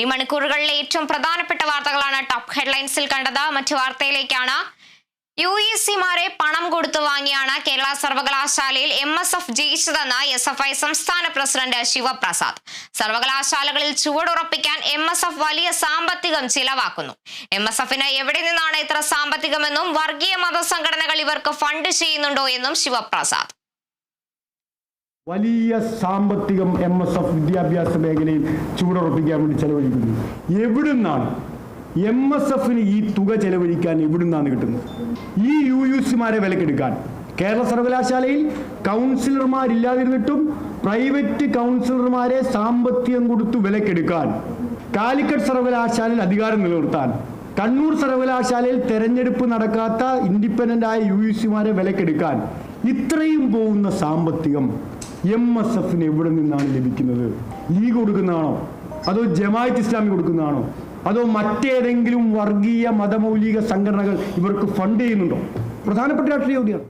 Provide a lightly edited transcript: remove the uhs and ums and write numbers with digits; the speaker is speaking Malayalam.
ഈ മണിക്കൂറുകളിലെ ഏറ്റവും പ്രധാനപ്പെട്ട വാർത്തകളാണ് ടോപ്പ് ഹെഡ്ലൈൻസിൽ കണ്ടത്. മറ്റു വാർത്തയിലേക്കാണ്. UEC-മാരെ പണം കൊടുത്തു വാങ്ങിയാണ് കേരള സർവകലാശാലയിൽ MSF ജയിച്ചതെന്ന് SFI സംസ്ഥാന പ്രസിഡന്റ് ശിവപ്രസാദ്. സർവകലാശാലകളിൽ ചുവടുറപ്പിക്കാൻ MSF വലിയ സാമ്പത്തികം ചിലവാക്കുന്നു. MSF-ന് എവിടെ നിന്നാണ് ഇത്ര സാമ്പത്തികമെന്നും വർഗീയ മതസംഘടനകൾ ഇവർക്ക് ഫണ്ട് ചെയ്യുന്നുണ്ടോ എന്നും ശിവപ്രസാദ്. വലിയ സാമ്പത്തികം MSF വിദ്യാഭ്യാസ മേഖലയിൽ ചുവടുറപ്പിക്കാൻ വേണ്ടി ചെലവഴിക്കുന്നു. എവിടുന്നാണ് MSF-ന് ഈ തുക ചെലവഴിക്കാൻ എവിടുന്നാണ് കിട്ടുന്നത്? ഈ UEC-മാരെ വിലക്കെടുക്കാൻ കേരള സർവകലാശാലയിൽ കൗൺസിലർമാരില്ലാതിരുന്നിട്ടും പ്രൈവറ്റ് കൗൺസിലർമാരെ സാമ്പത്തികം കൊടുത്തു വിലക്കെടുക്കാൻ, കാലിക്കറ്റ് സർവകലാശാലയിൽ അധികാരം നിലനിർത്താൻ, കണ്ണൂർ സർവകലാശാലയിൽ തെരഞ്ഞെടുപ്പ് നടക്കാത്ത ഇൻഡിപെൻഡന്റ് ആയ UEC-മാരെ വിലക്കെടുക്കാൻ ഇത്രയും പോകുന്ന സാമ്പത്തികം MSF-ന് എവിടെ നിന്നാണ് ലഭിക്കുന്നത്? ലീഗ് കൊടുക്കുന്നതാണോ, അതോ ജമാഅത്ത് ഇസ്ലാമി കൊടുക്കുന്നതാണോ, അതോ മറ്റേതെങ്കിലും വർഗീയ മതമൗലിക സംഘടനകൾ ഇവർക്ക് ഫണ്ട് ചെയ്യുന്നുണ്ടോ? പ്രധാനപ്പെട്ട രാഷ്ട്രീയ ചോദ്യമാണ്.